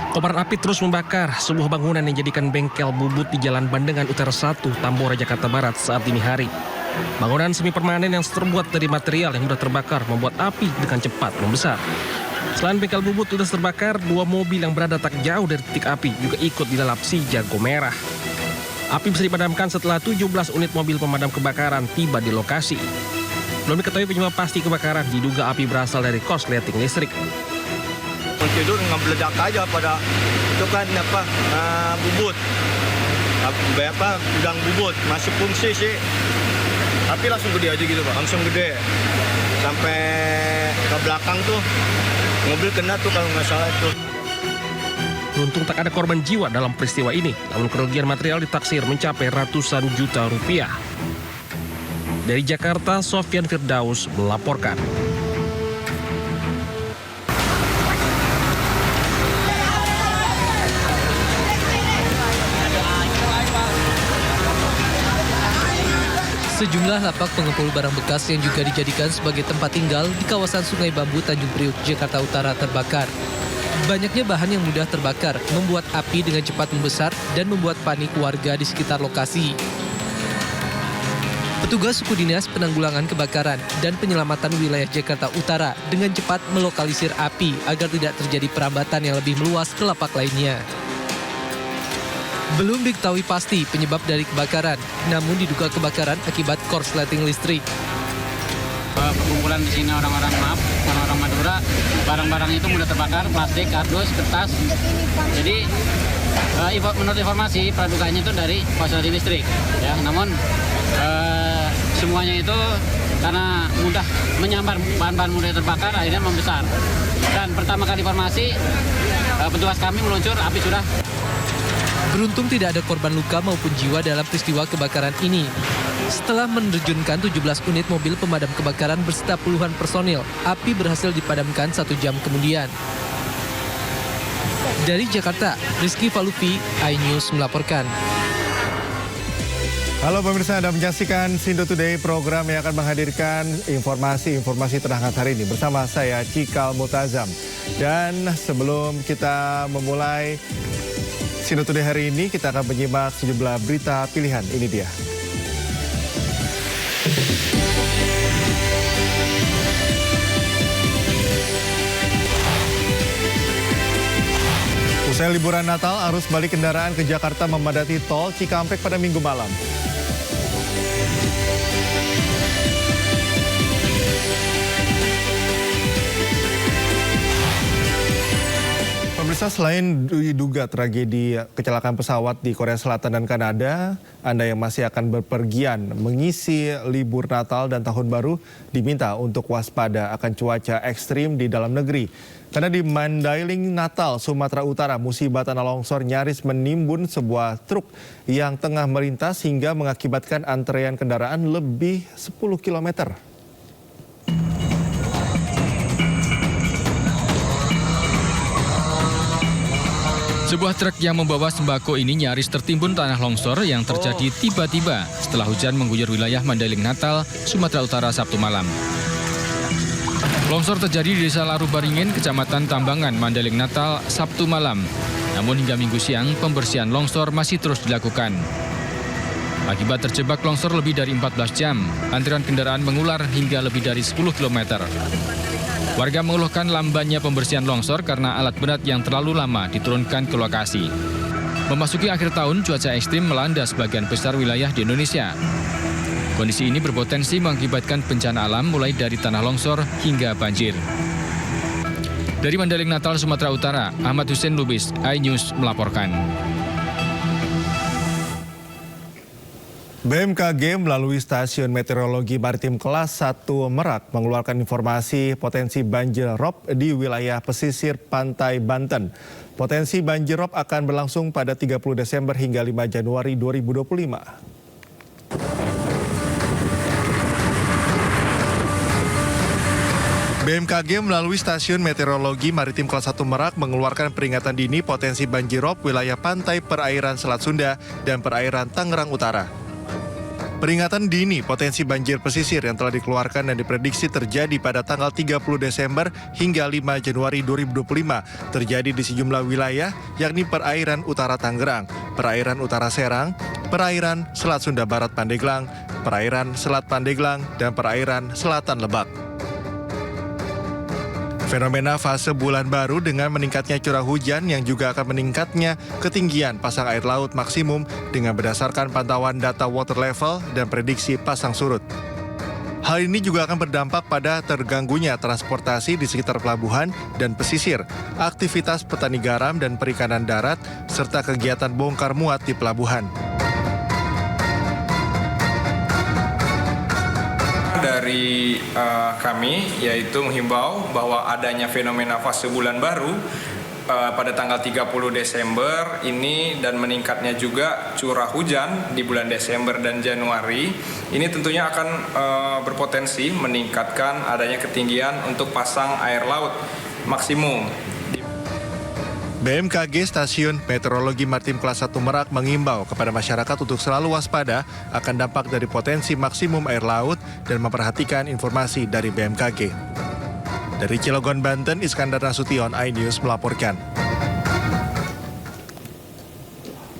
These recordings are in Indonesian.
Kobaran api terus membakar sebuah bangunan yang dijadikan bengkel bubut di Jalan Bandengan Utara 1, Tambora, Jakarta Barat saat dini hari. Bangunan semi permanen yang terbuat dari material yang mudah terbakar membuat api dengan cepat membesar. Selain bengkel bubut sudah terbakar, 2 mobil yang berada tak jauh dari titik api juga ikut dilalap si jago merah. Api bisa dipadamkan setelah 17 unit mobil pemadam kebakaran tiba di lokasi. Belum diketahui penyebab pasti kebakaran, diduga api berasal dari korsleting listrik. Tidur ngebeledak aja pada itu kan bubut gudang bubut masih fungsi sih, tapi langsung gede aja gitu Pak, langsung gede sampai ke belakang tuh mobil kena tuh kalau nggak salah itu. Beruntung tak ada korban jiwa dalam peristiwa ini, namun kerugian material ditaksir mencapai ratusan juta rupiah. Dari Jakarta, Sofyan Firdaus melaporkan. Sejumlah lapak pengepul barang bekas yang juga dijadikan sebagai tempat tinggal di kawasan Sungai Bambu, Tanjung Priuk, Jakarta Utara terbakar. Banyaknya bahan yang mudah terbakar membuat api dengan cepat membesar dan membuat panik warga di sekitar lokasi. Petugas suku dinas penanggulangan kebakaran dan penyelamatan wilayah Jakarta Utara dengan cepat melokalisir api agar tidak terjadi perambatan yang lebih meluas ke lapak lainnya. Belum diketahui pasti penyebab dari kebakaran, namun diduga kebakaran akibat korsleting listrik. Perkumpulan di sini orang-orang Madura, barang-barang itu mudah terbakar, plastik, kardus, kertas. Jadi menurut informasi peradukannya itu dari korsleting listrik. Ya, namun semuanya itu karena mudah menyambar bahan-bahan mudah terbakar, akhirnya membesar. Dan pertama kali informasi, petugas kami meluncur, api sudah. Beruntung tidak ada korban luka maupun jiwa dalam peristiwa kebakaran ini. Setelah menerjunkan 17 unit mobil pemadam kebakaran beserta puluhan personil, api berhasil dipadamkan 1 jam kemudian. Dari Jakarta, Rizky Falupi, iNews melaporkan. Halo pemirsa, Anda menyaksikan Sindo Today, program yang akan menghadirkan informasi terhangat hari ini bersama saya Cikal Mutazam. Dan sebelum kita memulai Sindo Today hari ini, kita akan menyimak sejumlah berita pilihan. Ini dia. Usai liburan Natal, arus balik kendaraan ke Jakarta memadati tol Cikampek pada Minggu malam. Pemirsa, selain diduga tragedi kecelakaan pesawat di Korea Selatan dan Kanada, Anda yang masih akan berpergian mengisi libur Natal dan Tahun Baru diminta untuk waspada akan cuaca ekstrim di dalam negeri. Karena di Mandailing, Natal, Sumatera Utara, musibah tanah longsor nyaris menimbun sebuah truk yang tengah melintas hingga mengakibatkan antrean kendaraan lebih 10 km. Sebuah truk yang membawa sembako ini nyaris tertimbun tanah longsor yang terjadi tiba-tiba setelah hujan mengguyur wilayah Mandailing, Natal, Sumatera Utara Sabtu malam. Longsor terjadi di Desa Larubaringin, Kecamatan Tambangan, Mandailing, Natal, Sabtu malam. Namun hingga Minggu siang, pembersihan longsor masih terus dilakukan. Akibat terjebak longsor lebih dari 14 jam, antrian kendaraan mengular hingga lebih dari 10 km. Warga mengeluhkan lambannya pembersihan longsor karena alat berat yang terlalu lama diturunkan ke lokasi. Memasuki akhir tahun, cuaca ekstrim melanda sebagian besar wilayah di Indonesia. Kondisi ini berpotensi mengakibatkan bencana alam mulai dari tanah longsor hingga banjir. Dari Mandailing, Natal, Sumatera Utara, Ahmad Hussein Lubis, iNews melaporkan. BMKG melalui Stasiun Meteorologi Maritim Kelas 1 Merak mengeluarkan informasi potensi banjir rob di wilayah pesisir pantai Banten. Potensi banjir rob akan berlangsung pada 30 Desember hingga 5 Januari 2025. BMKG melalui Stasiun Meteorologi Maritim Kelas 1 Merak mengeluarkan peringatan dini potensi banjir rob wilayah pantai perairan Selat Sunda dan perairan Tangerang Utara. Peringatan dini potensi banjir pesisir yang telah dikeluarkan dan diprediksi terjadi pada tanggal 30 Desember hingga 5 Januari 2025 terjadi di sejumlah wilayah, yakni perairan utara Tangerang, perairan utara Serang, perairan Selat Sunda Barat Pandeglang, perairan Selat Pandeglang, dan perairan Selatan Lebak. Fenomena fase bulan baru dengan meningkatnya curah hujan yang juga akan meningkatnya ketinggian pasang air laut maksimum dengan berdasarkan pantauan data water level dan prediksi pasang surut. Hal ini juga akan berdampak pada terganggunya transportasi di sekitar pelabuhan dan pesisir, aktivitas petani garam dan perikanan darat, serta kegiatan bongkar muat di pelabuhan. Dari kami yaitu menghimbau bahwa adanya fenomena fase bulan baru pada tanggal 30 Desember ini dan meningkatnya juga curah hujan di bulan Desember dan Januari ini tentunya akan berpotensi meningkatkan adanya ketinggian untuk pasang air laut maksimum. BMKG Stasiun Meteorologi Maritim Kelas 1 Merak mengimbau kepada masyarakat untuk selalu waspada akan dampak dari potensi maksimum air laut dan memperhatikan informasi dari BMKG. Dari Cilegon, Banten, Iskandar Nasution, iNews melaporkan.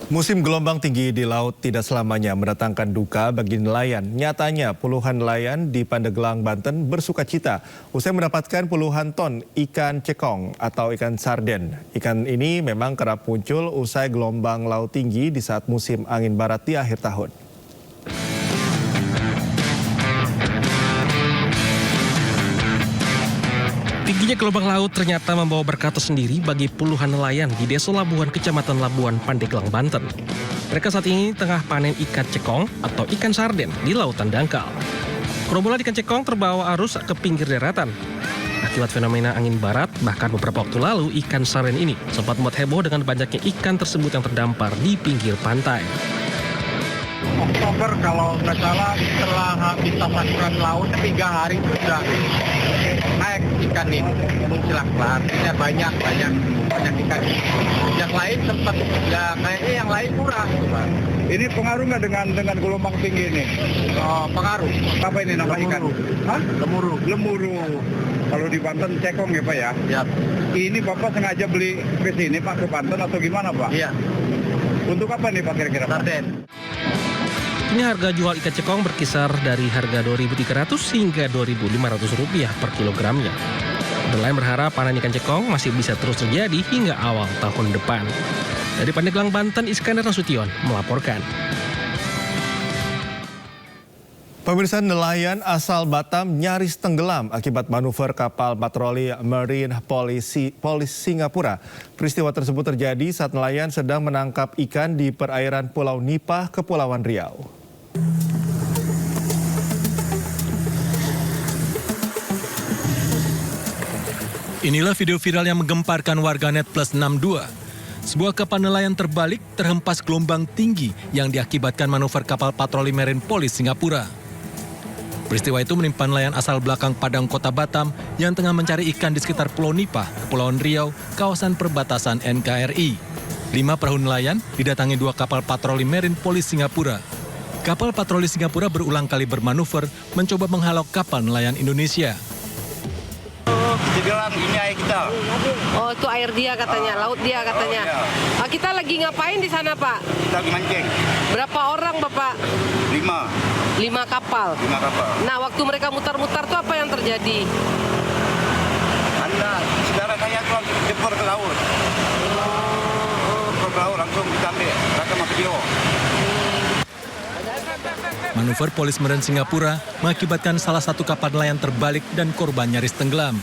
Musim gelombang tinggi di laut tidak selamanya mendatangkan duka bagi nelayan. Nyatanya puluhan nelayan di Pandeglang, Banten bersuka cita usai mendapatkan puluhan ton ikan cekong atau ikan sarden. Ikan ini memang kerap muncul usai gelombang laut tinggi di saat musim angin barat di akhir tahun. Tingginya gelombang laut ternyata membawa berkah tersendiri bagi puluhan nelayan di Desa Labuan, Kecamatan Labuan, Pandeglang, Banten. Mereka saat ini tengah panen ikan cekong atau ikan sarden di lautan dangkal. Gerombolan ikan cekong terbawa arus ke pinggir daratan. Akibat fenomena angin barat, bahkan beberapa waktu lalu ikan sarden ini sempat membuat heboh dengan banyaknya ikan tersebut yang terdampar di pinggir pantai. Oktober kalau nggak salah setelah kita pasukan laut 3 hari sudah naik ikan ini muncul artinya banyak ikan. Yang lain sempat ya kayaknya yang lain kurang. Ini pengaruh nggak dengan gelombang tinggi ini? Pengaruh. Apa ini nama ikan? Hah? Lemuru. Kalau di Banten cekong ya Pak ya? Ya. Ini Bapak sengaja beli ke sini Pak, ke Banten atau gimana Pak? Iya. Untuk apa nih Pak kira-kira? Sarden. Kini harga jual ikan cekong berkisar dari harga Rp2.300 hingga Rp2.500 per kilogramnya. Nelayan berharap panen ikan cekong masih bisa terus terjadi hingga awal tahun depan. Dari Pandeglang, Banten, Iskandar Nasution melaporkan. Pemirsa, nelayan asal Batam nyaris tenggelam akibat manuver kapal patroli Marine Police Singapura. Peristiwa tersebut terjadi saat nelayan sedang menangkap ikan di perairan Pulau Nipah, Kepulauan Riau. Inilah video viral yang menggemparkan warganet plus 62. Sebuah kapal nelayan terbalik terhempas gelombang tinggi yang diakibatkan manuver kapal patroli Marine Police Singapura. Peristiwa itu menimpa nelayan asal belakang Padang, Kota Batam yang tengah mencari ikan di sekitar Pulau Nipah, Kepulauan Riau, kawasan perbatasan NKRI. 5 perahu nelayan didatangi 2 kapal patroli Marine Police Singapura. Kapal patroli Singapura berulang kali bermanuver mencoba menghalau kapal nelayan Indonesia. Kejadian ini air kita. Oh, itu air dia katanya, laut dia katanya. Oh, iya. Kita lagi ngapain di sana, Pak? Kita lagi mancing. Berapa orang, Bapak? 5 kapal. 5 kapal. Nah, waktu mereka mutar-mutar tuh apa yang terjadi? Saudara saya tuh langsung jebur ke laut. Jebur ke laut langsung kita ambil. Rekam video. Manuver Polis Marine Singapura mengakibatkan salah satu kapal nelayan terbalik dan korban nyaris tenggelam.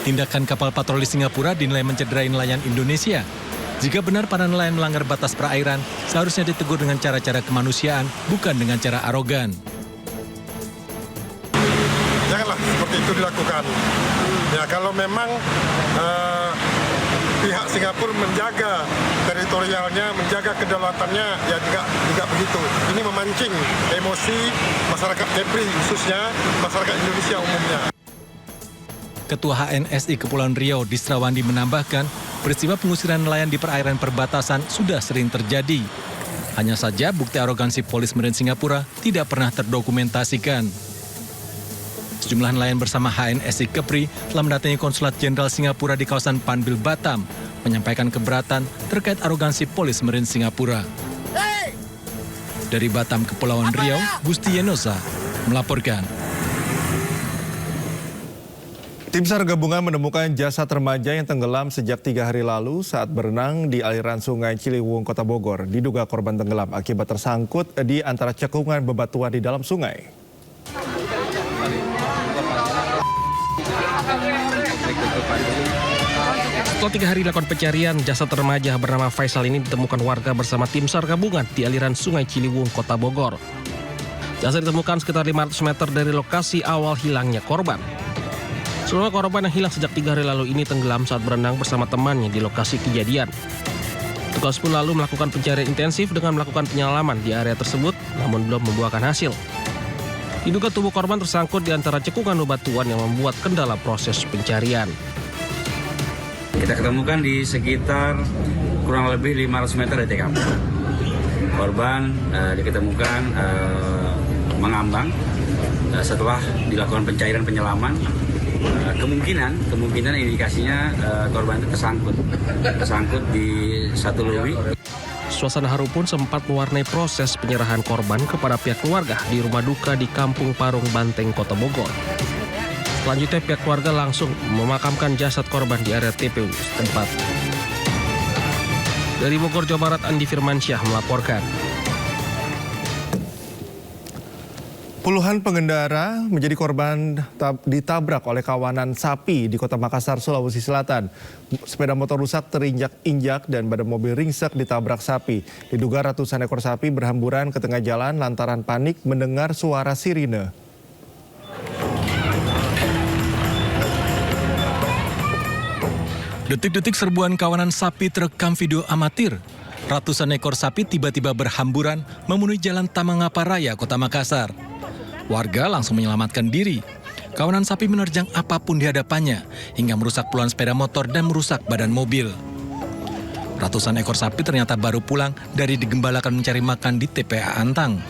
Tindakan kapal patroli Singapura dinilai mencederai nelayan Indonesia. Jika benar para nelayan melanggar batas perairan, seharusnya ditegur dengan cara-cara kemanusiaan, bukan dengan cara arogan. Janganlah seperti itu dilakukan. Ya, kalau memang pihak Singapura menjaga teritorialnya, menjaga kedaulatannya, ya juga begitu. Ini memancing emosi masyarakat Kepri, khususnya masyarakat Indonesia umumnya. Ketua HNSI Kepulauan Riau, Disrawandi, menambahkan peristiwa pengusiran nelayan di perairan perbatasan sudah sering terjadi. Hanya saja bukti arogansi polis Marine Singapura tidak pernah terdokumentasikan. Sejumlah nelayan bersama HNSI Kepri telah mendatangi Konsulat Jenderal Singapura di kawasan Panbil, Batam, menyampaikan keberatan terkait arogansi polis Marine Singapura. Dari Batam, Kepulauan Riau, Gusti Yenosa melaporkan. Tim SAR gabungan menemukan jasad remaja yang tenggelam sejak 3 hari lalu saat berenang di aliran Sungai Ciliwung, Kota Bogor. Diduga korban tenggelam akibat tersangkut di antara cekungan bebatuan di dalam sungai. Setelah 3 hari dilakukan pencarian, jasad remaja bernama Faisal ini ditemukan warga bersama tim SAR gabungan di aliran Sungai Ciliwung, Kota Bogor. Jasad ditemukan sekitar 500 meter dari lokasi awal hilangnya korban. Seluruh korban yang hilang sejak 3 hari lalu ini tenggelam saat berenang bersama temannya di lokasi kejadian. Petugas pun lalu melakukan pencarian intensif dengan melakukan penyelaman di area tersebut, namun belum membuahkan hasil. Diduga tubuh korban tersangkut di antara cekungan bebatuan yang membuat kendala proses pencarian. Kita ketemukan di sekitar kurang lebih 500 meter dari TKP. Korban diketemukan mengambang setelah dilakukan pencairan penyelaman. Kemungkinan indikasinya korban itu tersangkut di satu lowi. Suasana haru pun sempat mewarnai proses penyerahan korban kepada pihak keluarga di rumah duka di Kampung Parung, Banteng, Kota Bogor. Selanjutnya pihak keluarga langsung memakamkan jasad korban di area TPU setempat. Dari Bogor, Jawa Barat, Andi Firmansyah melaporkan. Puluhan pengendara menjadi korban ditabrak oleh kawanan sapi di Kota Makassar, Sulawesi Selatan. Sepeda motor rusak terinjak-injak dan badan mobil ringsek ditabrak sapi. Diduga ratusan ekor sapi berhamburan ke tengah jalan lantaran panik mendengar suara sirine. Detik-detik serbuan kawanan sapi terekam video amatir. Ratusan ekor sapi tiba-tiba berhamburan memenuhi jalan Tamangapa Raya, Kota Makassar. Warga langsung menyelamatkan diri. Kawanan sapi menerjang apapun di hadapannya, hingga merusak puluhan sepeda motor dan merusak badan mobil. Ratusan ekor sapi ternyata baru pulang dari digembalakan mencari makan di TPA Antang.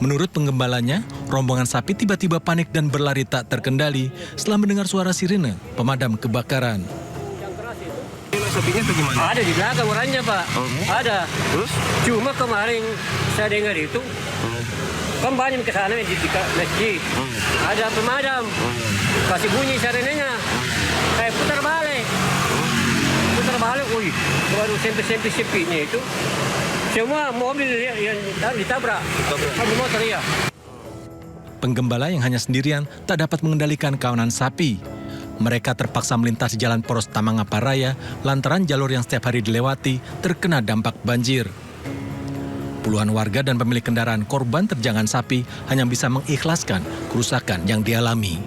Menurut penggembalanya, rombongan sapi tiba-tiba panik dan berlari tak terkendali setelah mendengar suara sirine pemadam kebakaran. Sapinya bagaimana? Ada di belakang orangnya, Pak. Ada. Terus? Cuma kemarin saya dengar itu, kan banyak ke sana di masjid. Ada pemadam. Kasih bunyi sirenenya. Putar balik. Baru sampai sepinya itu. Semua mobil yang ditabrak. Mobil motor ya. Penggembala yang hanya sendirian tak dapat mengendalikan kawanan sapi. Mereka terpaksa melintasi jalan poros Tamangapa Raya lantaran jalur yang setiap hari dilewati terkena dampak banjir. Puluhan warga dan pemilik kendaraan korban terjangan sapi hanya bisa mengikhlaskan kerusakan yang dialami.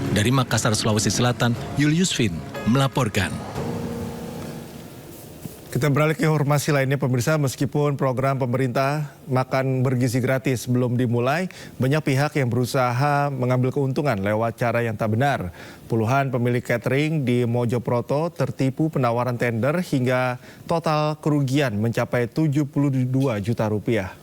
Dari Makassar, Sulawesi Selatan, Julius Fin melaporkan. Kita beralih ke informasi lainnya, pemirsa. Meskipun program pemerintah makan bergizi gratis belum dimulai, banyak pihak yang berusaha mengambil keuntungan lewat cara yang tak benar. Puluhan pemilik catering di Mojoproto tertipu penawaran tender hingga total kerugian mencapai 72 juta rupiah.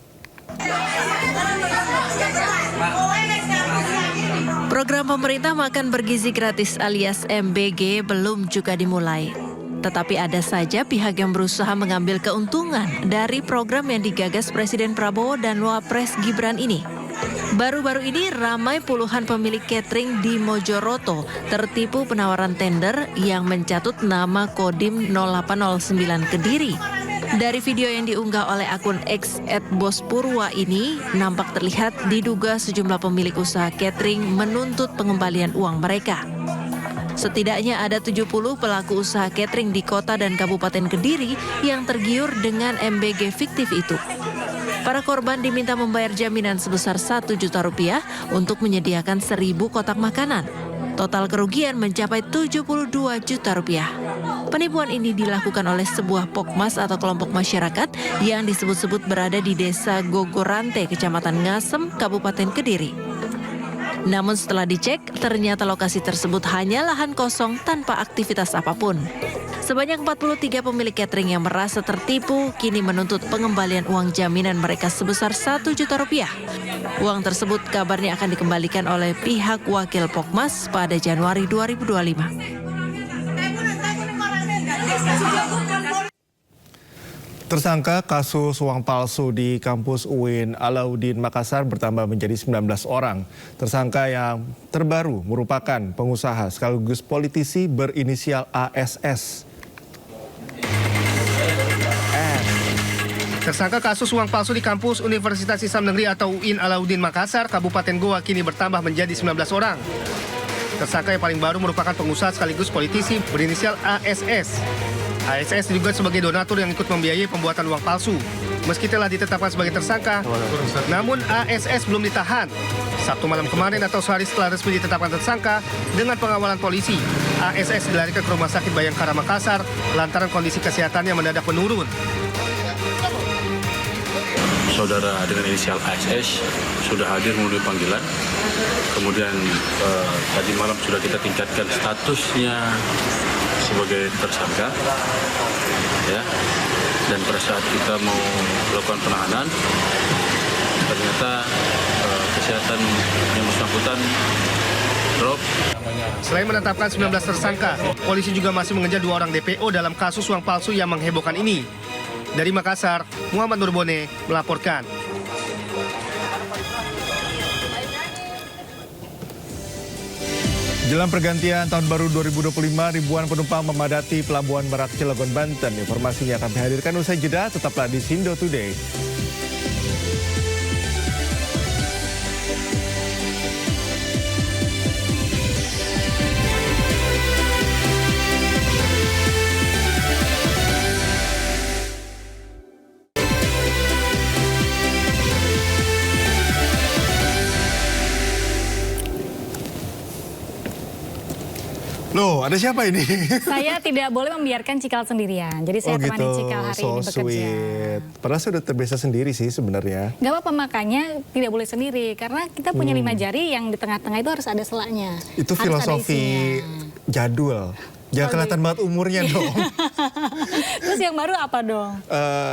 Program pemerintah makan bergizi gratis alias MBG belum juga dimulai. Tetapi ada saja pihak yang berusaha mengambil keuntungan dari program yang digagas Presiden Prabowo dan Wapres Gibran ini. Baru-baru ini ramai puluhan pemilik catering di Mojoroto tertipu penawaran tender yang mencatut nama Kodim 0809 Kediri. Dari video yang diunggah oleh akun X @bospurwa ini, nampak terlihat diduga sejumlah pemilik usaha catering menuntut pengembalian uang mereka. Setidaknya ada 70 pelaku usaha catering di kota dan kabupaten Kediri yang tergiur dengan MBG fiktif itu. Para korban diminta membayar jaminan sebesar 1 juta rupiah untuk menyediakan 1000 kotak makanan. Total kerugian mencapai 72 juta rupiah. Penipuan ini dilakukan oleh sebuah pokmas atau kelompok masyarakat yang disebut-sebut berada di Desa Gogorante, Kecamatan Ngasem, Kabupaten Kediri. Namun setelah dicek, ternyata lokasi tersebut hanya lahan kosong tanpa aktivitas apapun. Sebanyak 43 pemilik catering yang merasa tertipu kini menuntut pengembalian uang jaminan mereka sebesar Rp1 juta. Uang tersebut kabarnya akan dikembalikan oleh pihak wakil Pokmas pada Januari 2025. Tersangka kasus uang palsu di kampus UIN Alauddin Makassar bertambah menjadi 19 orang. Tersangka yang terbaru merupakan pengusaha sekaligus politisi berinisial ASS. Tersangka kasus uang palsu di kampus Universitas Islam Negeri atau UIN Alauddin Makassar, Kabupaten Goa kini bertambah menjadi 19 orang. Tersangka yang paling baru merupakan pengusaha sekaligus politisi berinisial ASS. ASS juga sebagai donatur yang ikut membiayai pembuatan uang palsu. Meski telah ditetapkan sebagai tersangka, namun ASS belum ditahan. Sabtu malam kemarin atau sehari setelah resmi ditetapkan tersangka, dengan pengawalan polisi, ASS dilarikan ke Rumah Sakit Bayangkara Makassar lantaran kondisi kesehatannya mendadak menurun. Saudara dengan inisial ASS sudah hadir memenuhi panggilan. Kemudian tadi malam sudah kita tingkatkan statusnya sebagai tersangka, ya. Dan pada saat kita mau melakukan penahanan, ternyata kesehatan yang bersangkutan drop. Selain menetapkan 19 tersangka, polisi juga masih mengejar 2 orang DPO dalam kasus uang palsu yang menghebohkan ini. Dari Makassar, Muhammad Nurbone melaporkan. Jelang pergantian tahun baru 2025, ribuan penumpang memadati Pelabuhan Merak Cilegon, Banten. Informasinya akan dihadirkan usai jeda, tetaplah di Sindo Today. Loh, ada siapa ini? Saya tidak boleh membiarkan Cikal sendirian. Jadi saya temani Cikal hari ini bekerja. Sweet. Padahal saya udah terbiasa sendiri sih sebenarnya. Gak apa-apa, makanya tidak boleh sendiri. Karena kita punya 5 jari yang di tengah-tengah itu harus ada selaknya. Itu harus filosofi jadul. Jangan kelihatan banget umurnya dong. Terus yang baru apa dong?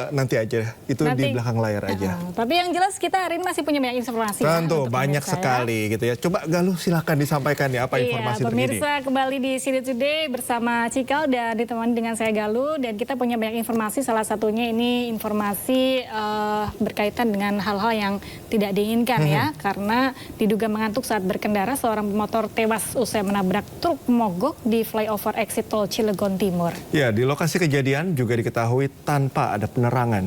Nanti aja, itu nanti, di belakang layar aja. Tapi yang jelas kita hari ini masih punya banyak informasi. Tentu, banyak sekali gitu ya. Coba Galuh silahkan disampaikan ya apa informasi terkini. Pemirsa kembali di Sido Today bersama Cikal dan ditemani dengan saya Galuh. Dan kita punya banyak informasi, salah satunya ini informasi berkaitan dengan hal-hal yang tidak diinginkan ya. Karena diduga mengantuk saat berkendara, seorang pemotor tewas usai menabrak truk mogok di flyover exit tol Cilegon Timur. Ya, di lokasi kejadian juga diketahui tanpa ada penerangan.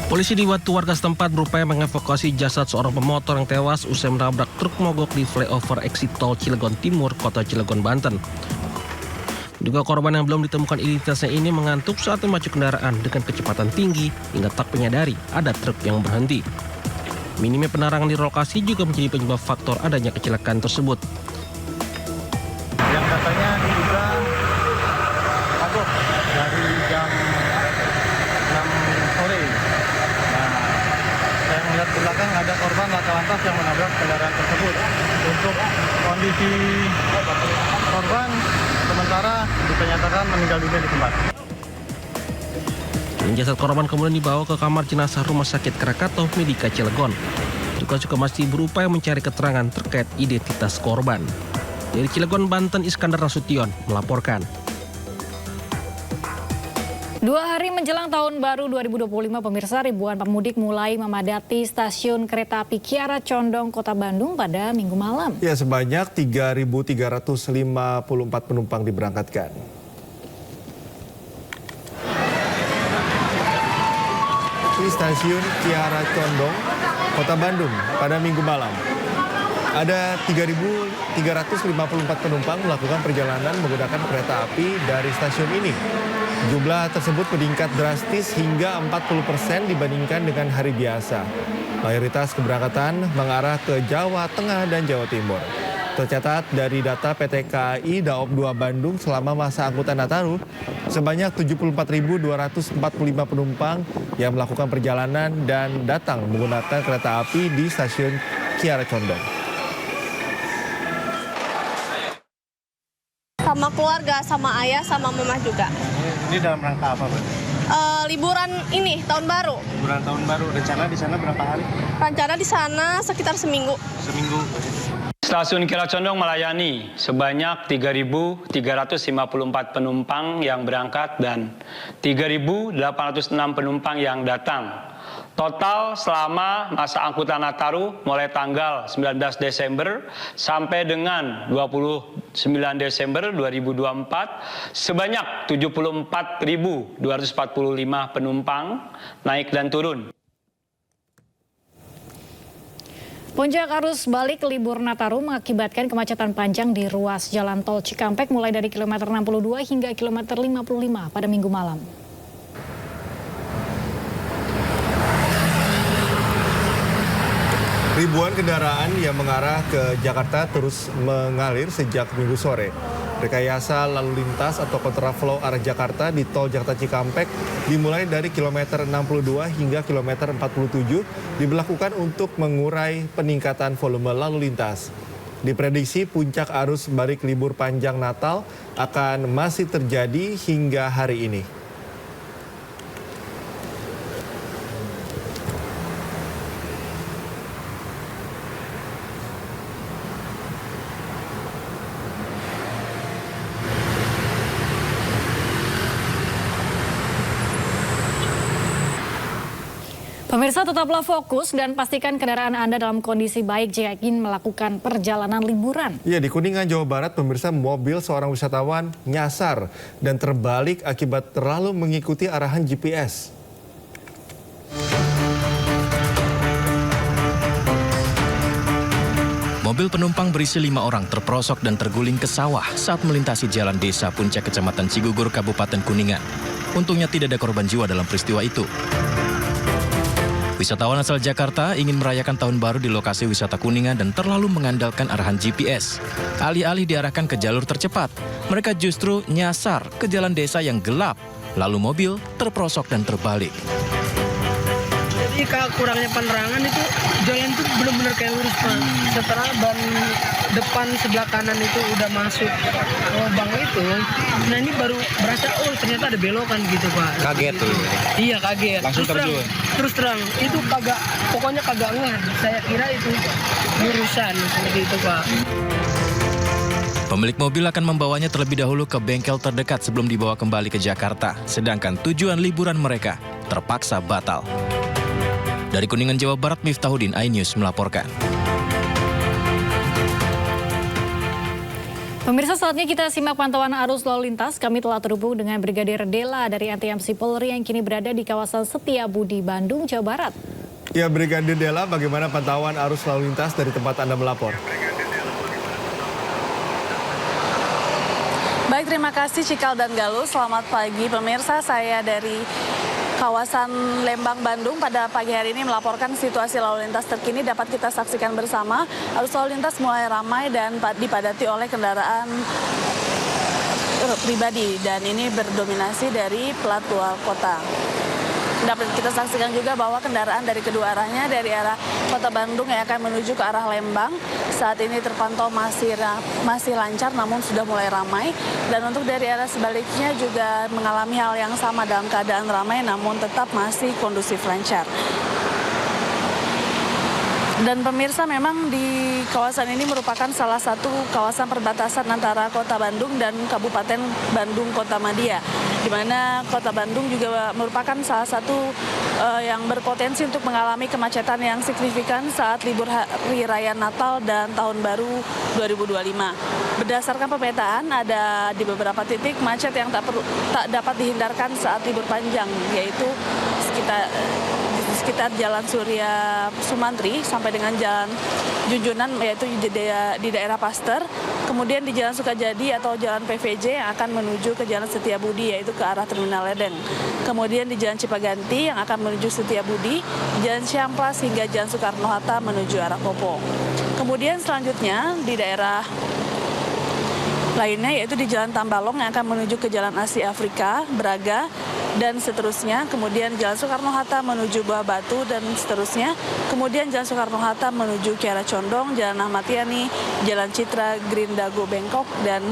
Polisi dibantu warga setempat berupaya mengevakuasi jasad seorang pemotor yang tewas usai menabrak truk mogok di flyover exit tol Cilegon Timur, Kota Cilegon, Banten. Juga korban yang belum ditemukan identitasnya ini mengantuk saat memacu kendaraan dengan kecepatan tinggi hingga tak menyadari ada truk yang berhenti. Minimnya penerangan di lokasi juga menjadi penyebab faktor adanya kecelakaan tersebut. Yang katanya diduga mogok dari jam 6 sore. Nah, saya melihat di belakang ada korban laka lantas yang menabrak kendaraan tersebut. Untuk kondisi korban sementara dinyatakan meninggal dunia di tempat. Jasad korban kemudian dibawa ke kamar jenazah Rumah Sakit Krakatau Medika Cilegon. Petugas juga masih berupaya mencari keterangan terkait identitas korban. Dari Cilegon, Banten, Iskandar Nasution melaporkan. 2 hari menjelang tahun baru 2025, pemirsa, ribuan pemudik mulai memadati stasiun kereta api Kiara Condong, Kota Bandung pada Minggu malam. Ya, sebanyak 3.354 penumpang diberangkatkan. Di stasiun Kiara Condong, Kota Bandung pada Minggu malam. Ada 3.354 penumpang melakukan perjalanan menggunakan kereta api dari stasiun ini. Jumlah tersebut meningkat drastis hingga 40% dibandingkan dengan hari biasa. Mayoritas keberangkatan mengarah ke Jawa Tengah dan Jawa Timur. Tercatat dari data PT KAI Daop 2 Bandung selama masa angkutan Nataru, sebanyak 74.245 penumpang yang melakukan perjalanan dan datang menggunakan kereta api di stasiun Kiara Condong. Sama keluarga, sama ayah, sama mama juga. Ini dalam rangka apa, Pak? Liburan ini, tahun baru. Liburan tahun baru. Rencana di sana berapa hari? Rencana di sana sekitar seminggu. Seminggu. Stasiun Kiara Condong melayani sebanyak 3.354 penumpang yang berangkat dan 3.806 penumpang yang datang. Total selama masa angkutan Nataru mulai tanggal 19 Desember sampai dengan 29 Desember 2024 sebanyak 74.245 penumpang naik dan turun. Puncak arus balik libur Nataru mengakibatkan kemacetan panjang di ruas Jalan Tol Cikampek mulai dari kilometer 62 hingga kilometer 55 pada Minggu malam. Ribuan kendaraan yang mengarah ke Jakarta terus mengalir sejak Minggu sore. Rekayasa lalu lintas atau kontraflow arah Jakarta di Tol Jakarta Cikampek dimulai dari kilometer 62 hingga kilometer 47 diberlakukan untuk mengurai peningkatan volume lalu lintas. Diprediksi puncak arus balik libur panjang Natal akan masih terjadi hingga hari ini. Pemirsa, tetaplah fokus dan pastikan kendaraan Anda dalam kondisi baik jika ingin melakukan perjalanan liburan. Ya, di Kuningan, Jawa Barat, pemirsa, mobil seorang wisatawan nyasar dan terbalik akibat terlalu mengikuti arahan GPS. Mobil penumpang berisi 5 orang terperosok dan terguling ke sawah saat melintasi jalan desa Puncak, Kecamatan Cigugur, Kabupaten Kuningan. Untungnya tidak ada korban jiwa dalam peristiwa itu. Wisatawan asal Jakarta ingin merayakan tahun baru di lokasi wisata Kuningan dan terlalu mengandalkan arahan GPS. Alih-alih diarahkan ke jalur tercepat, mereka justru nyasar ke jalan desa yang gelap, lalu mobil terperosok dan terbalik. Jadi kurangnya penerangan itu jalan itu benar-benar kayak lurus, Pak. Setelah ban depan sebelah kanan itu udah masuk lubang itu, nah ini baru berasa ternyata ada belokan gitu, Pak. Kaget tuh. Iya, kaget. Langsung terjun. Terus terang itu pokoknya kagak ngeh. Saya kira itu lurusan seperti itu, Pak. Pemilik mobil akan membawanya terlebih dahulu ke bengkel terdekat sebelum dibawa kembali ke Jakarta. Sedangkan tujuan liburan mereka terpaksa batal. Dari Kuningan, Jawa Barat, Miftahudin, iNews melaporkan. Pemirsa, saatnya kita simak pantauan arus lalu lintas. Kami telah terhubung dengan Brigadir Dela dari ATMC Polri yang kini berada di kawasan Setiabudi, Bandung, Jawa Barat. Ya, Brigadir Dela, bagaimana pantauan arus lalu lintas dari tempat Anda melapor? Baik, terima kasih Cikal dan Galuh. Selamat pagi pemirsa, saya dari kawasan Lembang, Bandung pada pagi hari ini melaporkan situasi lalu lintas terkini dapat kita saksikan bersama. Arus lalu lintas mulai ramai dan dipadati oleh kendaraan pribadi dan ini berdominasi dari plat luar kota. Dapat kita saksikan juga bahwa kendaraan dari kedua arahnya, dari arah Kota Bandung yang akan menuju ke arah Lembang, saat ini terpantau masih lancar namun sudah mulai ramai. Dan untuk dari arah sebaliknya juga mengalami hal yang sama dalam keadaan ramai namun tetap masih kondusif lancar. Dan pemirsa, memang di kawasan ini merupakan salah satu kawasan perbatasan antara Kota Bandung dan Kabupaten Bandung Kota Madia, di mana Kota Bandung juga merupakan salah satu yang berpotensi untuk mengalami kemacetan yang signifikan saat libur Hari Raya Natal dan Tahun Baru 2025. Berdasarkan pemetaan, ada di beberapa titik macet yang tak dapat dihindarkan saat libur panjang, yaitu sekitar Jalan Surya Sumantri sampai dengan Jalan Junjunan, yaitu di daerah Paster, kemudian di Jalan Sukajadi atau Jalan PVJ yang akan menuju ke Jalan Setiabudi, yaitu ke arah Terminal Ledeng, kemudian di Jalan Cipaganti yang akan menuju Setiabudi, Jalan Ciamplas hingga Jalan Soekarno-Hatta menuju arah Kopo. Kemudian selanjutnya di daerah lainnya yaitu di Jalan Tambalong yang akan menuju ke Jalan Asia Afrika, Braga, dan seterusnya. Kemudian Jalan Soekarno-Hatta menuju Buah Batu dan seterusnya. Kemudian Jalan Soekarno-Hatta menuju Kiara Condong, Jalan Ahmad Yani, Jalan Citra, Green Dago Bengkok, dan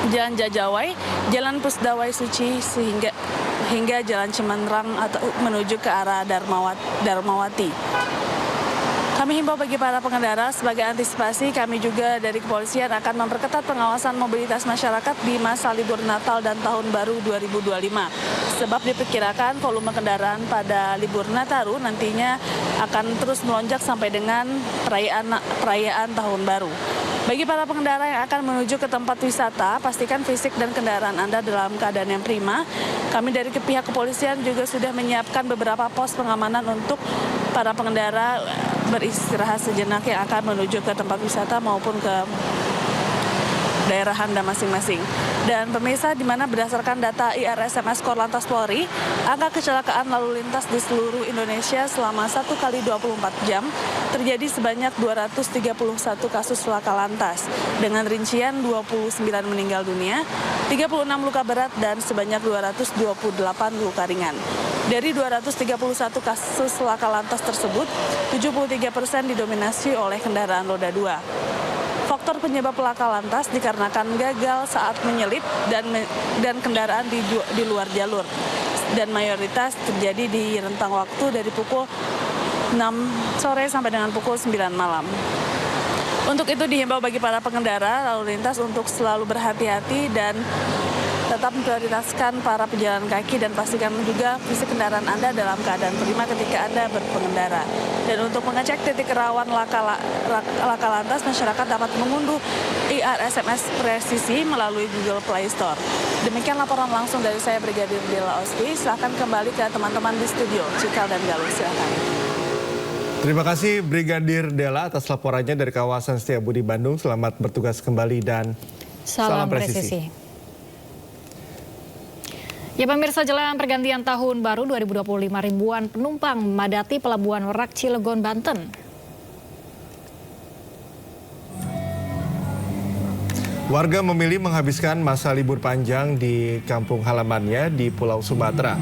Jalan Jajawai, Jalan Pusdawai Suci hingga Jalan Cimandrang atau menuju ke arah Darmawati. Kami himbau bagi para pengendara sebagai antisipasi kami juga dari kepolisian akan memperketat pengawasan mobilitas masyarakat di masa libur Natal dan Tahun Baru 2025. Sebab diperkirakan volume kendaraan pada libur Nataru nantinya akan terus melonjak sampai dengan perayaan Tahun Baru. Bagi para pengendara yang akan menuju ke tempat wisata, pastikan fisik dan kendaraan Anda dalam keadaan yang prima. Kami dari pihak kepolisian juga sudah menyiapkan beberapa pos pengamanan untuk para pengendara beristirahat sejenak yang akan menuju ke tempat wisata maupun ke daerah Anda masing-masing. Dan pemirsa, di mana berdasarkan data IRSMS Korlantas Polri, angka kecelakaan lalu lintas di seluruh Indonesia selama 1 kali 24 jam terjadi sebanyak 231 kasus laka lantas, dengan rincian 29 meninggal dunia, 36 luka berat, dan sebanyak 228 luka ringan. Dari 231 kasus laka lantas tersebut, 73% didominasi oleh kendaraan roda 2. Faktor penyebab laka lantas dikarenakan gagal saat menyelip dan kendaraan di luar jalur. Dan mayoritas terjadi di rentang waktu dari pukul 6 sore sampai dengan pukul 9 malam. Untuk itu dihimbau bagi para pengendara lalu lintas untuk selalu berhati-hati dan tetap memprioritaskan para pejalan kaki dan pastikan juga fisik kendaraan Anda dalam keadaan prima ketika Anda berpengendara. Dan untuk mengecek titik rawan laka lantas, masyarakat dapat mengunduh IRSMS Presisi melalui Google Play Store. Demikian laporan langsung dari saya, Brigadir Dela Ospi. Silakan kembali ke teman-teman di studio, Cikal dan Galuh. Silakan. Terima kasih Brigadir Dela atas laporannya dari kawasan Setiabudi, Bandung. Selamat bertugas kembali dan salam presisi. Ya pemirsa, jelang pergantian tahun baru 2025, ribuan penumpang memadati Pelabuhan Merak, Cilegon, Banten. Warga memilih menghabiskan masa libur panjang di kampung halamannya di Pulau Sumatera.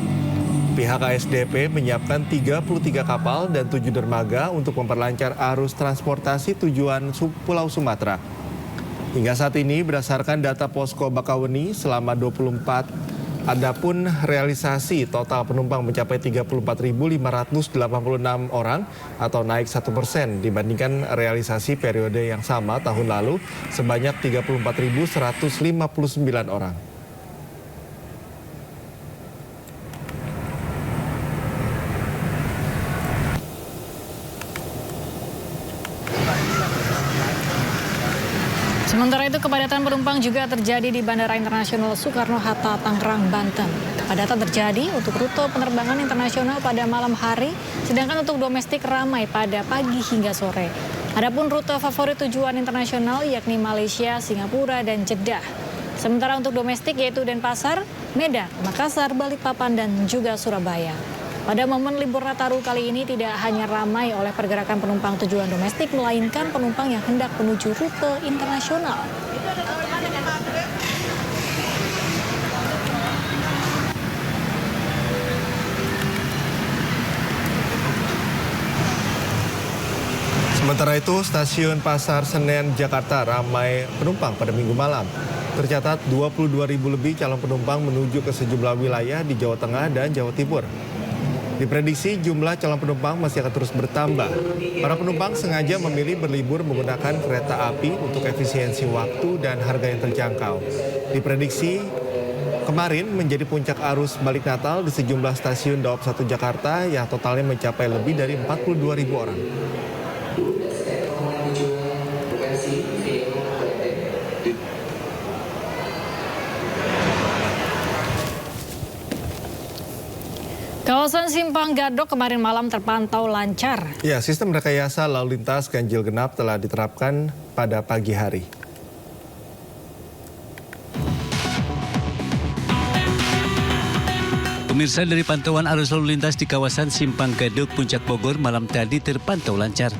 Pihak ASDP menyiapkan 33 kapal dan 7 dermaga untuk memperlancar arus transportasi tujuan Pulau Sumatera. Hingga saat ini berdasarkan data Posko Bakaweni selama 24 adapun realisasi total penumpang mencapai 34.586 orang atau naik 1% dibandingkan realisasi periode yang sama tahun lalu sebanyak 34.159 orang. Sementara itu, kepadatan penumpang juga terjadi di Bandara Internasional Soekarno-Hatta, Tangerang, Banten. Kepadatan terjadi untuk rute penerbangan internasional pada malam hari, sedangkan untuk domestik ramai pada pagi hingga sore. Adapun rute favorit tujuan internasional yakni Malaysia, Singapura, dan Jeddah. Sementara untuk domestik yaitu Denpasar, Medan, Makassar, Balikpapan, dan juga Surabaya. Pada momen libur Nataru kali ini tidak hanya ramai oleh pergerakan penumpang tujuan domestik, melainkan penumpang yang hendak menuju rute internasional. Sementara itu, stasiun Pasar Senen, Jakarta ramai penumpang pada Minggu malam. Tercatat 22.000 lebih calon penumpang menuju ke sejumlah wilayah di Jawa Tengah dan Jawa Timur. Diprediksi jumlah calon penumpang masih akan terus bertambah. Para penumpang sengaja memilih berlibur menggunakan kereta api untuk efisiensi waktu dan harga yang terjangkau. Diprediksi kemarin menjadi puncak arus balik Natal di sejumlah stasiun Daob 1 Jakarta yang totalnya mencapai lebih dari 42.000 orang. Kawasan Simpang Gadok kemarin malam terpantau lancar. Ya, sistem rekayasa lalu lintas ganjil genap telah diterapkan pada pagi hari. Pemirsa, dari pantauan arus lalu lintas di kawasan Simpang Gadok, Puncak Bogor malam tadi terpantau lancar.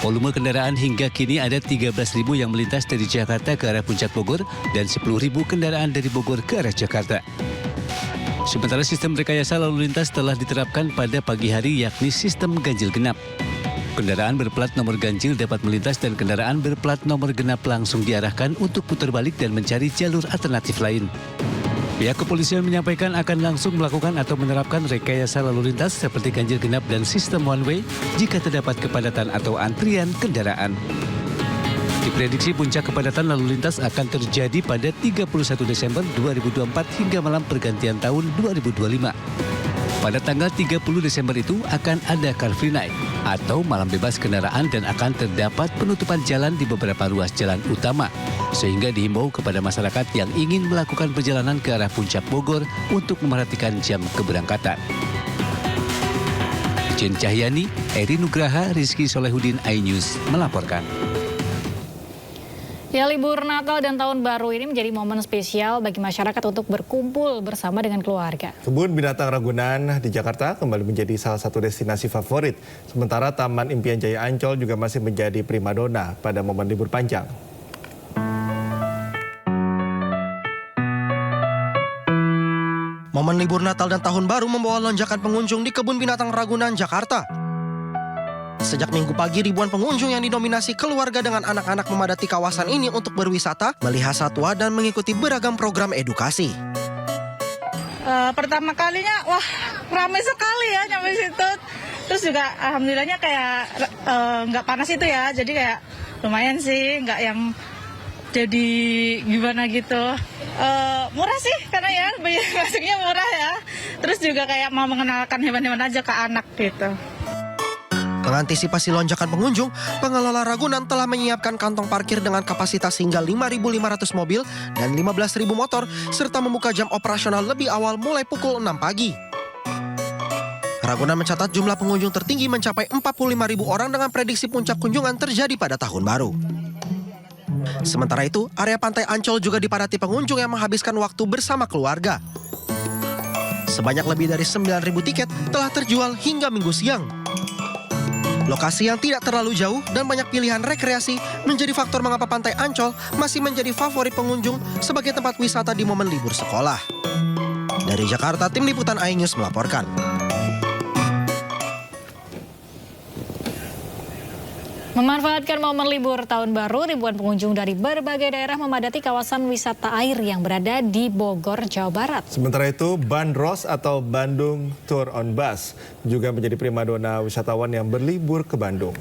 Volume kendaraan hingga kini ada 13.000 yang melintas dari Jakarta ke arah Puncak Bogor dan 10.000 kendaraan dari Bogor ke arah Jakarta. Sementara sistem rekayasa lalu lintas telah diterapkan pada pagi hari yakni sistem ganjil genap. Kendaraan berplat nomor ganjil dapat melintas dan kendaraan berplat nomor genap langsung diarahkan untuk putar balik dan mencari jalur alternatif lain. Pihak kepolisian menyampaikan akan langsung melakukan atau menerapkan rekayasa lalu lintas seperti ganjil genap dan sistem one way jika terdapat kepadatan atau antrian kendaraan. Diprediksi puncak kepadatan lalu lintas akan terjadi pada 31 Desember 2024 hingga malam pergantian tahun 2025. Pada tanggal 30 Desember itu akan ada Car Free Night atau malam bebas kendaraan dan akan terdapat penutupan jalan di beberapa ruas jalan utama. Sehingga dihimbau kepada masyarakat yang ingin melakukan perjalanan ke arah Puncak Bogor untuk memperhatikan jam keberangkatan. Jen Cahyani, Eri Nugraha, Rizky Solehudin, iNews melaporkan. Ya, libur Natal dan Tahun Baru ini menjadi momen spesial bagi masyarakat untuk berkumpul bersama dengan keluarga. Kebun Binatang Ragunan di Jakarta kembali menjadi salah satu destinasi favorit. Sementara Taman Impian Jaya Ancol juga masih menjadi primadona pada momen libur panjang. Momen libur Natal dan Tahun Baru membawa lonjakan pengunjung di Kebun Binatang Ragunan, Jakarta. Sejak Minggu pagi, ribuan pengunjung yang didominasi keluarga dengan anak-anak memadati kawasan ini untuk berwisata, melihat satwa, dan mengikuti beragam program edukasi. Pertama kalinya, wah ramai sekali ya nyampe situ. Terus juga alhamdulillahnya kayak nggak panas itu ya, jadi kayak lumayan sih, nggak yang jadi gimana gitu. Murah sih, karena ya masuknya murah ya. Terus juga kayak mau mengenalkan hewan-hewan aja ke anak gitu. Mengantisipasi lonjakan pengunjung, pengelola Ragunan telah menyiapkan kantong parkir dengan kapasitas hingga 5.500 mobil dan 15.000 motor, serta membuka jam operasional lebih awal mulai pukul 6 pagi. Ragunan mencatat jumlah pengunjung tertinggi mencapai 45.000 orang dengan prediksi puncak kunjungan terjadi pada Tahun Baru. Sementara itu, area Pantai Ancol juga dipadati pengunjung yang menghabiskan waktu bersama keluarga. Sebanyak lebih dari 9.000 tiket telah terjual hingga Minggu siang. Lokasi yang tidak terlalu jauh dan banyak pilihan rekreasi menjadi faktor mengapa Pantai Ancol masih menjadi favorit pengunjung sebagai tempat wisata di momen libur sekolah. Dari Jakarta, tim liputan iNews melaporkan. Memanfaatkan momen libur Tahun Baru, ribuan pengunjung dari berbagai daerah memadati kawasan wisata air yang berada di Bogor, Jawa Barat. Sementara itu, Bandros atau Bandung Tour on Bus juga menjadi primadona wisatawan yang berlibur ke Bandung.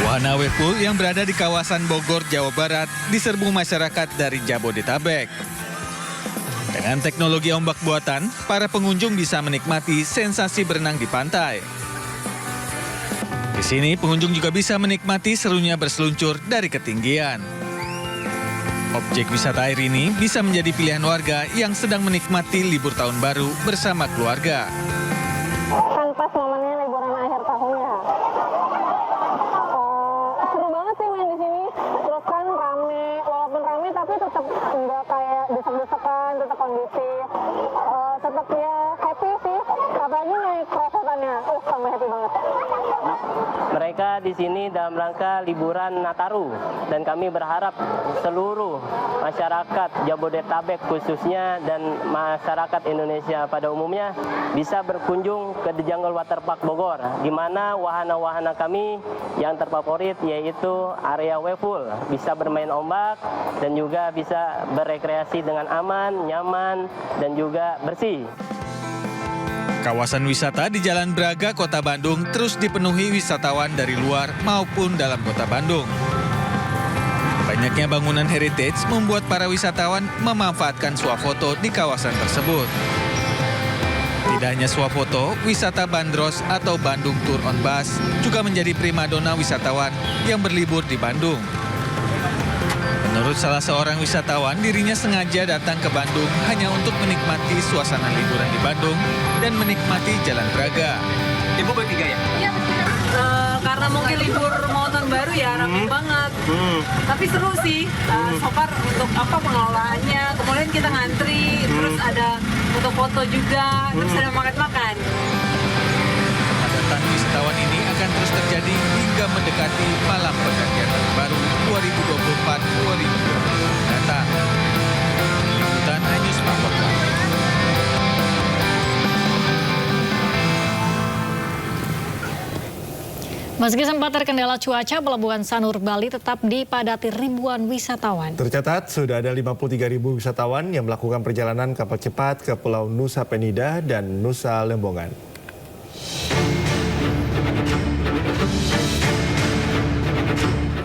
Wahana wave pool yang berada di kawasan Bogor, Jawa Barat diserbu masyarakat dari Jabodetabek. Dengan teknologi ombak buatan, para pengunjung bisa menikmati sensasi berenang di pantai. Di sini, pengunjung juga bisa menikmati serunya berseluncur dari ketinggian. Objek wisata air ini bisa menjadi pilihan warga yang sedang menikmati libur tahun baru bersama keluarga. Kan pas momennya liburan akhir tahun ya. Seru banget sih main di sini. Terus kan rame, walaupun rame tapi tetap nggak kayak desek-desekan, tetap kondusif. Tetap ya happy sih. Apalagi naik perasaannya, tambah happy banget. Mereka di sini dalam rangka liburan Nataru dan kami berharap seluruh masyarakat Jabodetabek khususnya dan masyarakat Indonesia pada umumnya bisa berkunjung ke The Jungle Water Park Bogor, di mana wahana-wahana kami yang terfavorit yaitu area wave pool, bisa bermain ombak dan juga bisa berekreasi dengan aman, nyaman dan juga bersih. Kawasan wisata di Jalan Braga, Kota Bandung terus dipenuhi wisatawan dari luar maupun dalam Kota Bandung. Banyaknya bangunan heritage membuat para wisatawan memanfaatkan swafoto di kawasan tersebut. Tidak hanya swafoto, wisata Bandros atau Bandung Tour on Bus juga menjadi primadona wisatawan yang berlibur di Bandung. Menurut salah seorang wisatawan, dirinya sengaja datang ke Bandung hanya untuk menikmati suasana liburan di Bandung dan menikmati Jalan Braga. Ibu bertiga ya? Iya, betul. karena mungkin libur mau tahun baru ya ramai banget. Tapi seru sih, so far untuk pengelolaannya. Kemudian kita ngantri, terus ada foto-foto juga, terus ada makan-makan. Kepadatan wisatawan ini akan terus terjadi hingga mendekati malam pergantian tahun baru 2024-2025 mendatang. Liputan News melaporkan. Meski sempat terkendala cuaca, Pelabuhan Sanur Bali tetap dipadati ribuan wisatawan. Tercatat sudah ada 53.000 wisatawan yang melakukan perjalanan kapal cepat ke Pulau Nusa Penida dan Nusa Lembongan.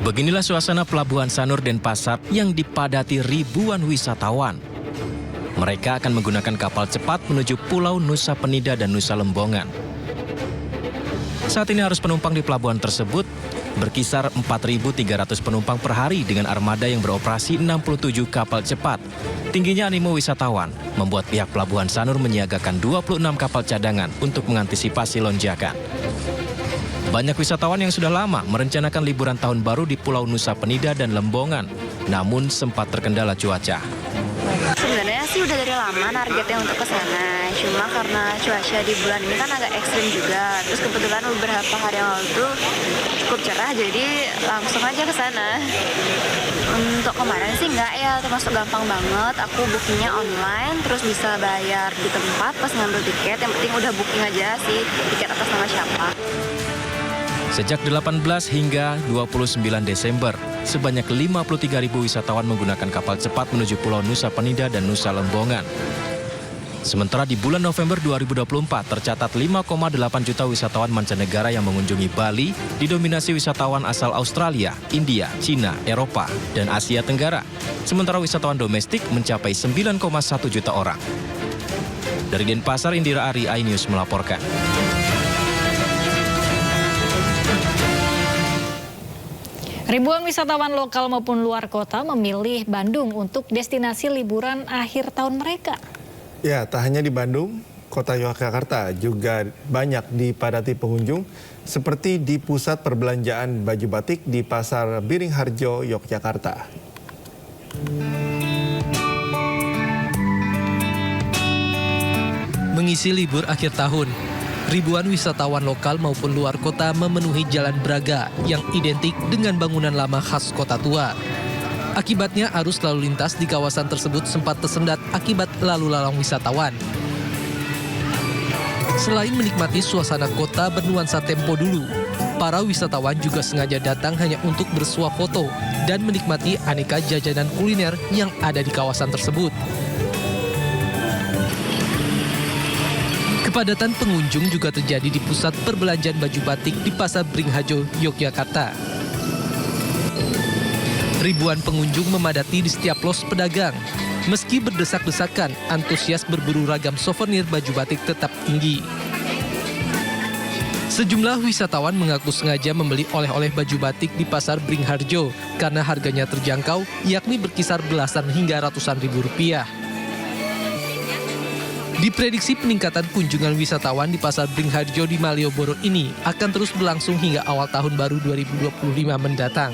Beginilah suasana Pelabuhan Sanur Denpasar yang dipadati ribuan wisatawan. Mereka akan menggunakan kapal cepat menuju Pulau Nusa Penida dan Nusa Lembongan. Saat ini arus penumpang di pelabuhan tersebut berkisar 4.300 penumpang per hari dengan armada yang beroperasi 67 kapal cepat. Tingginya animo wisatawan membuat pihak Pelabuhan Sanur menyiagakan 26 kapal cadangan untuk mengantisipasi lonjakan. Banyak wisatawan yang sudah lama merencanakan liburan tahun baru di Pulau Nusa Penida dan Lembongan, namun sempat terkendala cuaca. Sebenarnya sih udah dari lama targetnya untuk ke sana, cuma karena cuaca di bulan ini kan agak ekstrim juga. Terus kebetulan beberapa hari yang lalu tuh cukup cerah, jadi langsung aja ke sana. Untuk kemarin sih enggak ya, termasuk gampang banget. Aku bookingnya online, terus bisa bayar di tempat pas ngambil tiket. Yang penting udah booking aja sih, tiket atas nama siapa. Sejak 18 hingga 29 Desember, sebanyak 53.000 wisatawan menggunakan kapal cepat menuju Pulau Nusa Penida dan Nusa Lembongan. Sementara di bulan November 2024 tercatat 5,8 juta wisatawan mancanegara yang mengunjungi Bali, didominasi wisatawan asal Australia, India, Cina, Eropa, dan Asia Tenggara. Sementara wisatawan domestik mencapai 9,1 juta orang. Dari Denpasar, Indira Ari, iNews melaporkan. Ribuan wisatawan lokal maupun luar kota memilih Bandung untuk destinasi liburan akhir tahun mereka. Ya, tak hanya di Bandung, kota Yogyakarta juga banyak dipadati pengunjung seperti di pusat perbelanjaan baju batik di Pasar Biringharjo, Yogyakarta. Mengisi libur akhir tahun, ribuan wisatawan lokal maupun luar kota memenuhi Jalan Braga yang identik dengan bangunan lama khas kota tua. Akibatnya arus lalu lintas di kawasan tersebut sempat tersendat akibat lalu lalang wisatawan. Selain menikmati suasana kota bernuansa tempo dulu, para wisatawan juga sengaja datang hanya untuk bersuah foto dan menikmati aneka jajanan kuliner yang ada di kawasan tersebut. Kepadatan pengunjung juga terjadi di pusat perbelanjaan baju batik di Pasar Beringharjo, Yogyakarta. Ribuan pengunjung memadati di setiap los pedagang. Meski berdesak-desakan, antusias berburu ragam souvenir baju batik tetap tinggi. Sejumlah wisatawan mengaku sengaja membeli oleh-oleh baju batik di Pasar Beringharjo karena harganya terjangkau, yakni berkisar belasan hingga ratusan ribu rupiah. Diprediksi peningkatan kunjungan wisatawan di Pasar Beringharjo di Malioboro ini akan terus berlangsung hingga awal tahun baru 2025 mendatang.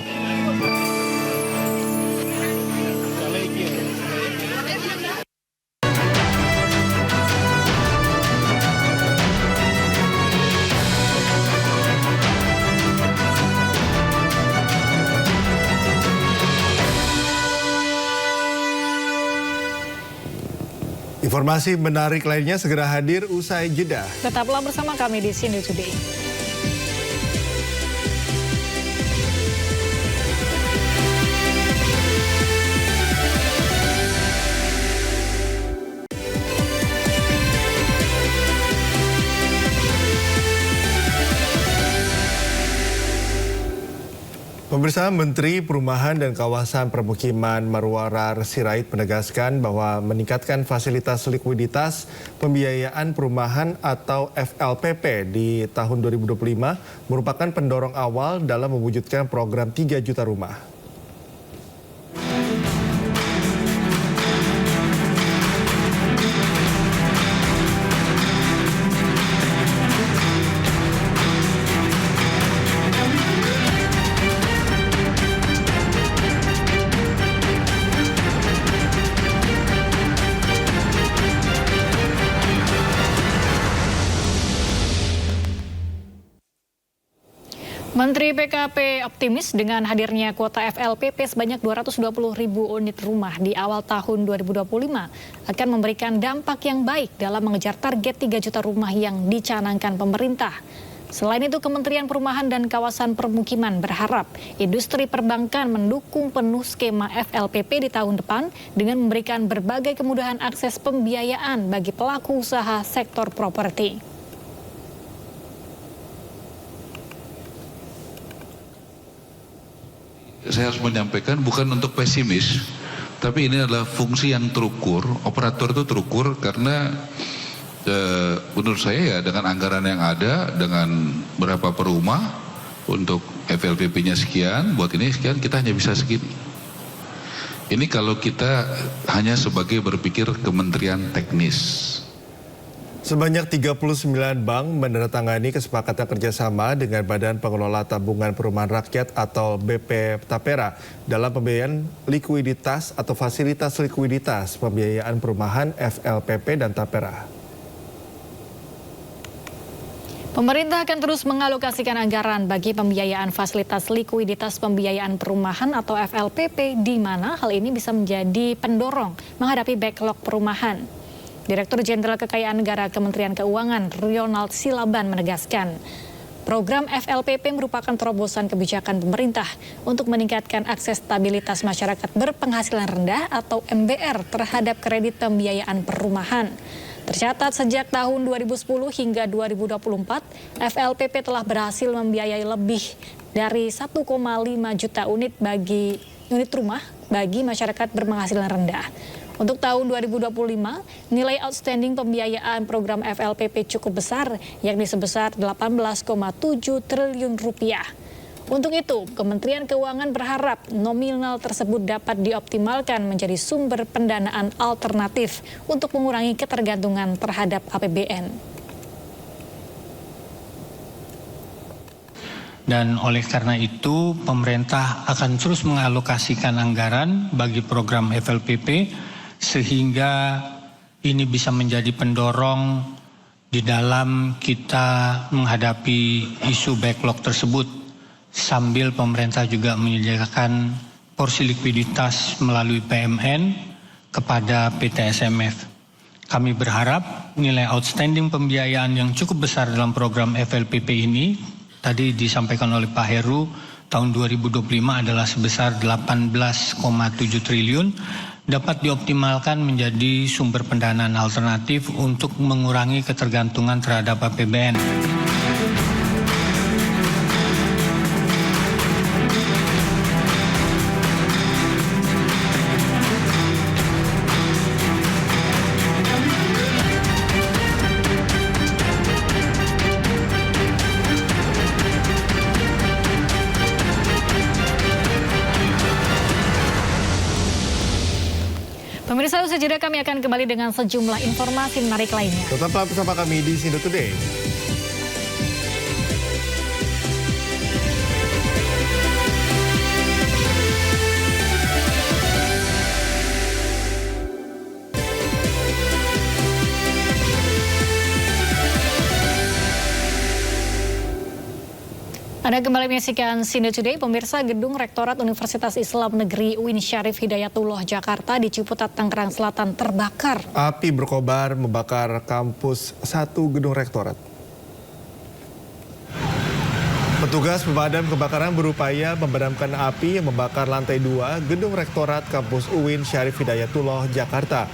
Informasi menarik lainnya segera hadir usai jeda. Tetaplah bersama kami di Sini Today. Pemirsa, Menteri Perumahan dan Kawasan Permukiman Marwarar Sirait menegaskan bahwa meningkatkan fasilitas likuiditas pembiayaan perumahan atau FLPP di tahun 2025 merupakan pendorong awal dalam mewujudkan program 3 juta rumah. Menteri PKP optimis dengan hadirnya kuota FLPP sebanyak 220.000 unit rumah di awal tahun 2025 akan memberikan dampak yang baik dalam mengejar target 3 juta rumah yang dicanangkan pemerintah. Selain itu, Kementerian Perumahan dan Kawasan Permukiman berharap industri perbankan mendukung penuh skema FLPP di tahun depan dengan memberikan berbagai kemudahan akses pembiayaan bagi pelaku usaha sektor properti. Saya harus menyampaikan bukan untuk pesimis, tapi ini adalah fungsi yang terukur. Operator itu terukur karena menurut saya ya dengan anggaran yang ada, dengan berapa per rumah untuk FLPP-nya sekian, buat ini sekian, kita hanya bisa segini. Ini kalau kita hanya sebagai berpikir kementerian teknis. Sebanyak 39 bank menandatangani kesepakatan kerjasama dengan Badan Pengelola Tabungan Perumahan Rakyat atau BP Tapera dalam pembiayaan likuiditas atau fasilitas likuiditas pembiayaan perumahan FLPP dan Tapera. Pemerintah akan terus mengalokasikan anggaran bagi pembiayaan fasilitas likuiditas pembiayaan perumahan atau FLPP, di mana hal ini bisa menjadi pendorong menghadapi backlog perumahan. Direktur Jenderal Kekayaan Negara Kementerian Keuangan Ronald Silaban menegaskan, program FLPP merupakan terobosan kebijakan pemerintah untuk meningkatkan akses stabilitas masyarakat berpenghasilan rendah atau MBR terhadap kredit pembiayaan perumahan. Tercatat sejak tahun 2010 hingga 2024, FLPP telah berhasil membiayai lebih dari 1,5 juta unit rumah bagi masyarakat berpenghasilan rendah. Untuk tahun 2025, nilai outstanding pembiayaan program FLPP cukup besar, yakni sebesar 18,7 triliun rupiah. Untuk itu, Kementerian Keuangan berharap nominal tersebut dapat dioptimalkan menjadi sumber pendanaan alternatif untuk mengurangi ketergantungan terhadap APBN. Dan oleh karena itu, pemerintah akan terus mengalokasikan anggaran bagi program FLPP sehingga ini bisa menjadi pendorong di dalam kita menghadapi isu backlog tersebut, sambil pemerintah juga menyediakan porsi likuiditas melalui PMN kepada PT SMF. Kami berharap nilai outstanding pembiayaan yang cukup besar dalam program FLPP ini, tadi disampaikan oleh Pak Heru, tahun 2025 adalah sebesar 18,7 triliun, dapat dioptimalkan menjadi sumber pendanaan alternatif untuk mengurangi ketergantungan terhadap APBN. Pemirsa, usai jeda kami akan kembali dengan sejumlah informasi menarik lainnya. Tetaplah bersama kami di Sindo Today. Anda kembali menyaksikan Sindo Today. Pemirsa, Gedung Rektorat Universitas Islam Negeri UIN Syarif Hidayatullah Jakarta di Ciputat, Tangerang Selatan terbakar. Api berkobar membakar kampus 1 gedung rektorat. Petugas pemadam kebakaran berupaya memadamkan api yang membakar lantai 2 gedung rektorat kampus UIN Syarif Hidayatullah Jakarta.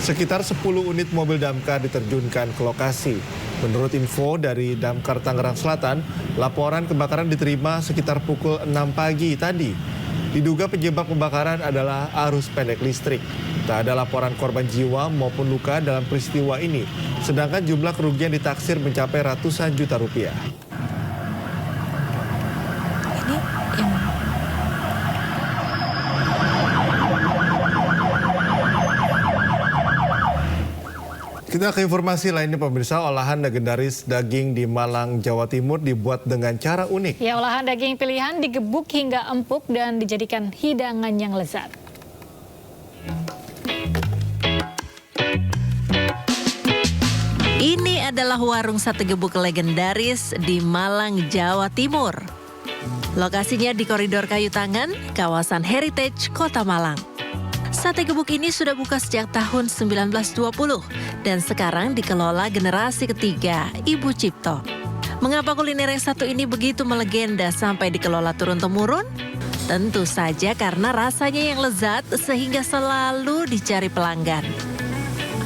Sekitar 10 unit mobil damkar diterjunkan ke lokasi. Menurut info dari Damkar Tangerang Selatan, laporan kebakaran diterima sekitar pukul 6 pagi tadi. Diduga penyebab kebakaran adalah arus pendek listrik. Tak ada laporan korban jiwa maupun luka dalam peristiwa ini. Sedangkan jumlah kerugian ditaksir mencapai ratusan juta rupiah. Kita ke informasi lainnya, pemirsa. Olahan legendaris daging di Malang, Jawa Timur dibuat dengan cara unik. Ya, olahan daging pilihan digebuk hingga empuk dan dijadikan hidangan yang lezat. Ini adalah warung sate gebuk legendaris di Malang, Jawa Timur. Lokasinya di Koridor Kayu Tangan, kawasan Heritage, Kota Malang. Sate gebuk ini sudah buka sejak tahun 1920 dan sekarang dikelola generasi ketiga, Ibu Cipto. Mengapa kuliner yang satu ini begitu melegenda sampai dikelola turun-temurun? Tentu saja karena rasanya yang lezat sehingga selalu dicari pelanggan.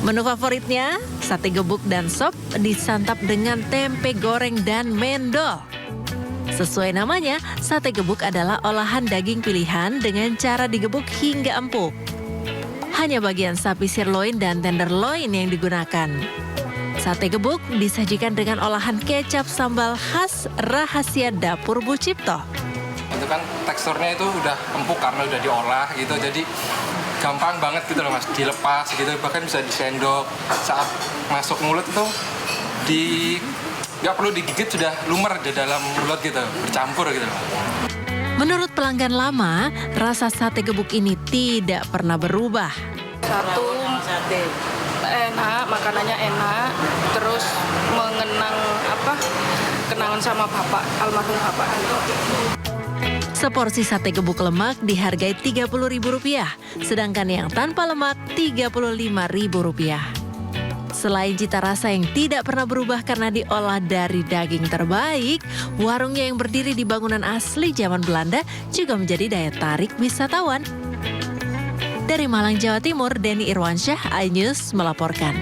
Menu favoritnya, sate gebuk dan sop disantap dengan tempe goreng dan mendol. Sesuai namanya, sate gebuk adalah olahan daging pilihan dengan cara digebuk hingga empuk. Hanya bagian sapi sirloin dan tenderloin yang digunakan. Sate gebuk disajikan dengan olahan kecap sambal khas rahasia dapur Bu Cipto. Itu kan teksturnya itu udah empuk karena udah diolah gitu, jadi gampang banget gitu loh Mas, dilepas gitu, bahkan bisa disendok saat masuk mulut itu nggak perlu digigit, sudah lumer di dalam mulut gitu, bercampur gitu loh. Menurut pelanggan lama, rasa sate gebuk ini tidak pernah berubah. Satu, enak, makanannya enak, terus mengenang kenangan sama bapak, almarhum bapak. Seporsi sate gebuk lemak dihargai Rp30.000, sedangkan yang tanpa lemak Rp35.000. Selain cita rasa yang tidak pernah berubah karena diolah dari daging terbaik, warungnya yang berdiri di bangunan asli zaman Belanda juga menjadi daya tarik wisatawan. Dari Malang, Jawa Timur, Denny Irwansyah, iNews melaporkan.